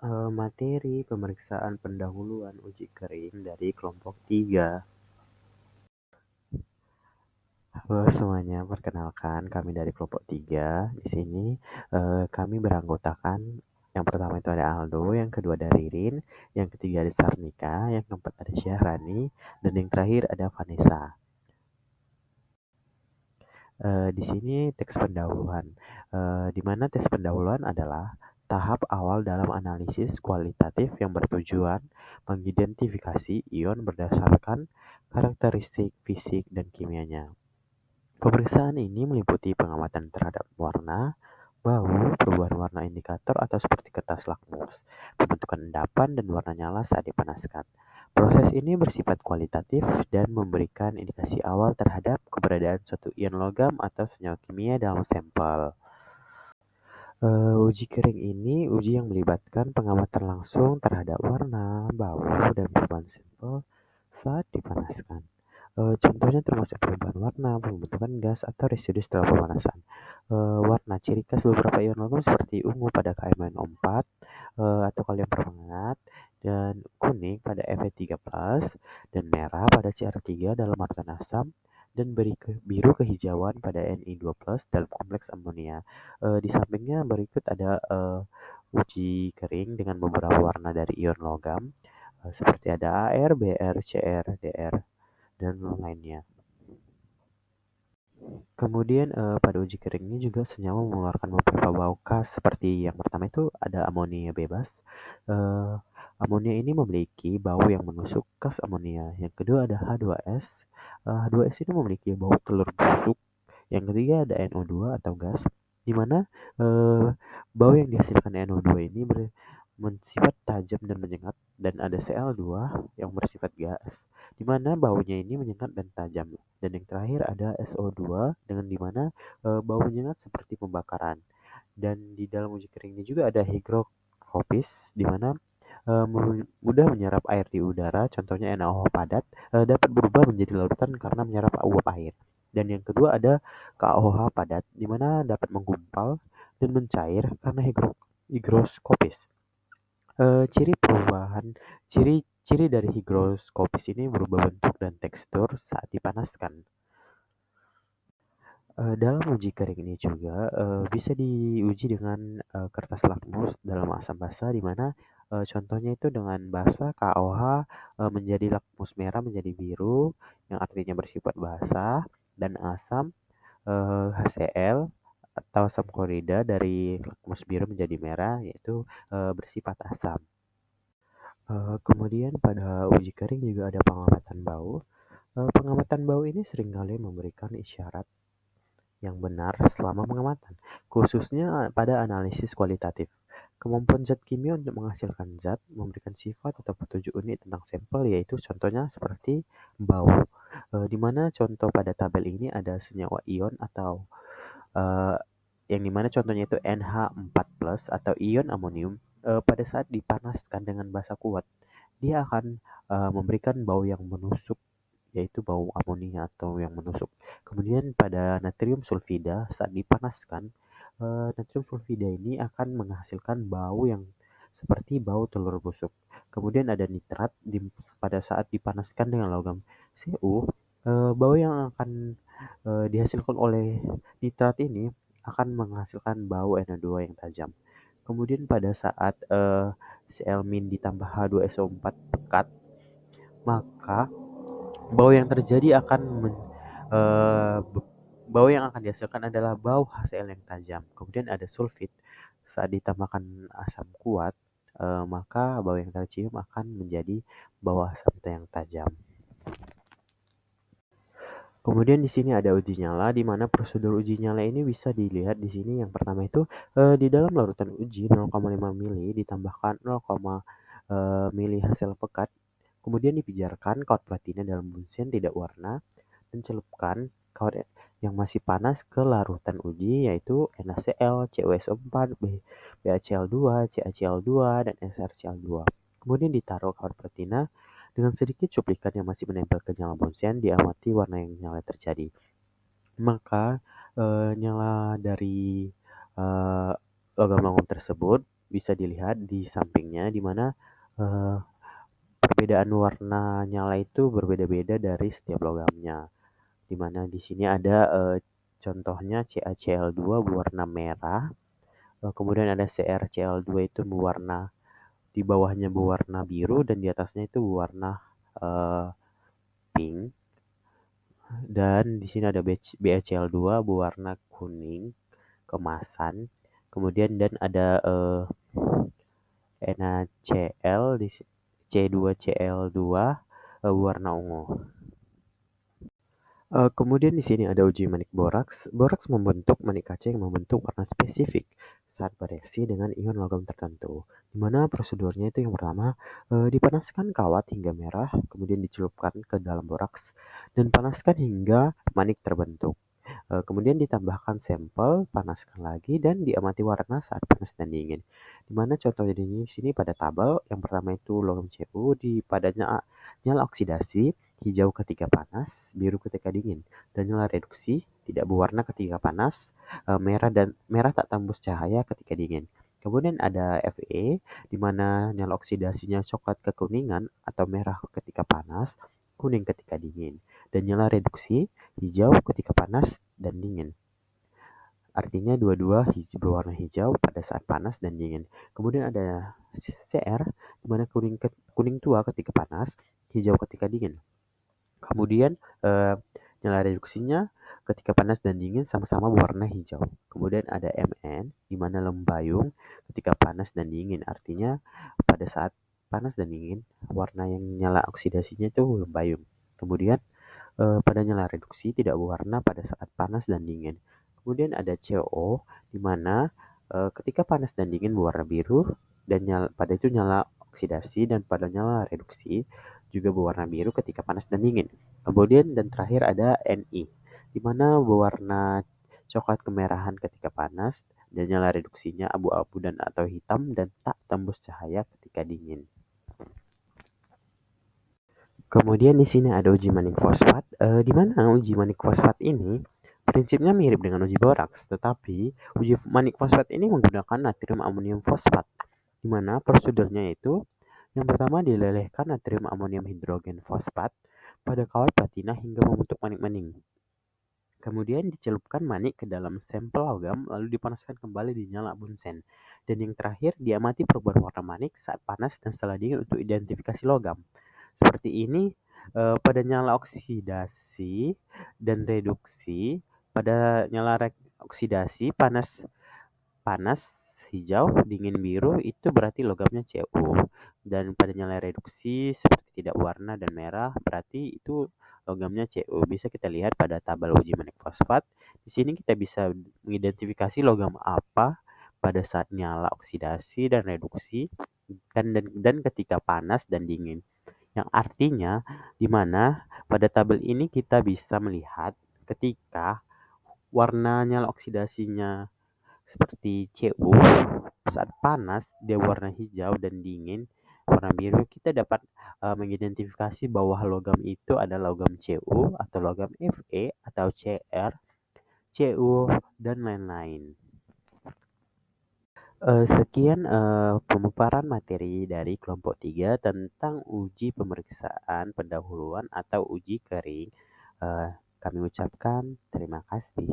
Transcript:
Materi pemeriksaan pendahuluan uji kering dari kelompok 3. Halo semuanya, perkenalkan kami dari kelompok 3. Di sini kami beranggotakan yang pertama itu ada Aldo, yang kedua ada Ririn, yang ketiga ada Sarnika, yang keempat ada Syahrani, dan yang terakhir ada Vanessa. Di sini teks pendahuluan, di mana teks pendahuluan adalah tahap awal dalam analisis kualitatif yang bertujuan mengidentifikasi ion berdasarkan karakteristik fisik dan kimianya. Pemeriksaan ini meliputi pengamatan terhadap warna, bau, perubahan warna indikator atau seperti kertas lakmus, pembentukan endapan, dan warna nyala saat dipanaskan. Proses ini bersifat kualitatif dan memberikan indikasi awal terhadap keberadaan suatu ion logam atau senyawa kimia dalam sampel. Uji kering ini uji yang melibatkan pengamatan langsung terhadap warna, bau, dan perubahan sampel saat dipanaskan. Contohnya termasuk perubahan warna, pembentukan gas, atau residu setelah pemanasan. Warna ciri khas beberapa ion logam seperti ungu pada KMnO4 atau kalium permanganat, dan kuning pada Fe3+, dan merah pada Cr3 dalam artan asam, dan biru kehijauan pada Ni2+ dalam kompleks amonia. Di sampingnya berikut ada uji kering dengan beberapa warna dari ion logam seperti ada Ar, Br, Cr, Dr, dan lainnya. Kemudian pada uji kering ini juga senyawa mengeluarkan beberapa bau khas seperti yang pertama itu ada amonia bebas. Amonia ini memiliki bau yang menusuk khas amonia. Yang kedua ada H2S. H2S ini memiliki bau telur busuk. Yang ketiga ada NO2 atau gas, di mana bau yang dihasilkan NO2 ini bersifat tajam dan menyengat, dan ada Cl2 yang bersifat gas, di mana baunya ini menyengat dan tajam. Dan yang terakhir ada SO2 dengan di mana bau menyengat seperti pembakaran. Dan di dalam uji kering ini juga ada hygroscopis, di mana mudah menyerap air di udara, contohnya NaOH padat, dapat berubah menjadi larutan karena menyerap uap air. Dan yang kedua ada KOH padat, di mana dapat menggumpal dan mencair karena hygroskopis. Ciri dari hygroskopis ini berubah bentuk dan tekstur saat dipanaskan. Dalam uji kering ini juga bisa diuji dengan kertas lakmus dalam asam basa, di mana contohnya itu dengan basa KOH menjadi lakmus merah menjadi biru, yang artinya bersifat basah, dan asam HCl atau asam klorida dari lakmus biru menjadi merah, yaitu bersifat asam. Kemudian pada uji kering juga ada pengamatan bau. Pengamatan bau ini seringkali memberikan isyarat yang benar selama pengamatan, khususnya pada analisis kualitatif. Kemampuan zat kimia untuk menghasilkan zat, memberikan sifat atau petunjuk unik tentang sampel, yaitu contohnya seperti bau, di mana contoh pada tabel ini ada senyawa ion atau uh, yang dimana contohnya itu NH4+ atau ion amonium. Pada saat dipanaskan dengan basa kuat, dia akan memberikan bau yang menusuk, yaitu bau amonia atau yang menusuk. Kemudian pada natrium sulfida saat dipanaskan, natrium sulfida ini akan menghasilkan bau yang seperti bau telur busuk. Kemudian ada nitrat pada saat dipanaskan dengan logam Cu, bau yang akan dihasilkan oleh nitrat ini akan menghasilkan bau NO2 yang tajam. Kemudian pada saat Cl- ditambah H2SO4 pekat, maka bau yang terjadi akan eh, bau yang akan dihasilkan adalah bau HCl yang tajam. Kemudian ada sulfit. Saat ditambahkan asam kuat, maka bau yang tercium akan menjadi bau asam yang tajam. Kemudian di sini ada uji nyala, di mana prosedur uji nyala ini bisa dilihat di sini. Yang pertama itu di dalam larutan uji 0,5 mili ditambahkan 0, mili hasil pekat. Kemudian dipijarkan kawat platina dalam bunsen tidak warna dan celupkan kawat yang masih panas ke larutan uji, yaitu NaCl, CuSO4, BaCl2, CaCl2, dan SrCl2. Kemudian ditaruh kawat platina dengan sedikit cuplikan yang masih menempel ke nyala bunsen, diamati warna yang nyala terjadi. Maka nyala dari logam-logam tersebut bisa dilihat di sampingnya di mana perbedaan warna nyala itu berbeda-beda dari setiap logamnya. Di mana di sini ada contohnya CaCl2 berwarna merah, kemudian ada CrCl2 itu berwarna di bawahnya berwarna biru dan di atasnya itu berwarna eh, pink. Dan di sini ada BaCl2 berwarna kuning kemasan. Kemudian dan ada NaCl di C2Cl2 warna ungu. Kemudian di sini ada uji manik boraks. Boraks membentuk manik kaca yang membentuk warna spesifik saat bereaksi dengan ion logam tertentu. Di mana prosedurnya itu yang pertama, dipanaskan kawat hingga merah, kemudian dicelupkan ke dalam boraks dan panaskan hingga manik terbentuk. Kemudian ditambahkan sampel, panaskan lagi dan diamati warna saat panas dan dingin. Di mana contohnya di sini pada tabel yang pertama itu logam Cu padanya nyala oksidasi, hijau ketika panas, biru ketika dingin, dan nyala reduksi tidak berwarna ketika panas, merah tak tembus cahaya ketika dingin. Kemudian ada Fe, di mana nyala oksidasinya coklat kekuningan atau merah ketika panas, kuning ketika dingin, dan nyala reduksi hijau ketika panas dan dingin. Artinya dua-dua berwarna hijau pada saat panas dan dingin. Kemudian ada Cr, di mana kuning tua ketika panas, hijau ketika dingin. Kemudian nyala reduksinya ketika panas dan dingin sama-sama berwarna hijau. Kemudian ada Mn, di mana lembayung ketika panas dan dingin. Artinya pada saat panas dan dingin, warna yang nyala oksidasinya itu lembayung. Kemudian pada nyala reduksi tidak berwarna pada saat panas dan dingin. Kemudian ada CO, di mana ketika panas dan dingin berwarna biru dan pada itu nyala oksidasi dan pada nyala reduksi juga berwarna biru ketika panas dan dingin. Kemudian dan terakhir ada Ni, di mana berwarna coklat kemerahan ketika panas dan nyala reduksinya abu-abu dan atau hitam dan tak tembus cahaya ketika dingin. Kemudian di sini ada uji manik fosfat, di mana uji manik fosfat ini prinsipnya mirip dengan uji boraks, tetapi uji manik fosfat ini menggunakan natrium amonium fosfat, di mana prosedurnya itu yang pertama dilelehkan natrium amonium hidrogen fosfat pada kawat platina hingga membentuk manik-manik. Kemudian dicelupkan manik ke dalam sampel logam lalu dipanaskan kembali di nyala bunsen. Dan yang terakhir diamati perubahan warna manik saat panas dan setelah dingin untuk identifikasi logam. Seperti ini pada nyala oksidasi dan reduksi. Pada nyala oksidasi panas hijau, dingin biru itu berarti logamnya Cu. Dan pada nyala reduksi seperti tidak warna dan merah berarti itu logamnya Cu. Bisa kita lihat pada tabel uji manik fosfat. Di sini kita bisa mengidentifikasi logam apa pada saat nyala oksidasi dan reduksi dan ketika panas dan dingin. Yang artinya di mana pada tabel ini kita bisa melihat ketika warna nyala oksidasinya seperti Cu saat panas dia warna hijau dan dingin warna biru, kita dapat mengidentifikasi bahwa logam itu adalah logam Cu atau logam Fe atau Cr, Cu dan lain-lain. Sekian pemaparan materi dari kelompok 3 tentang uji pemeriksaan pendahuluan atau uji kering. Kami ucapkan terima kasih.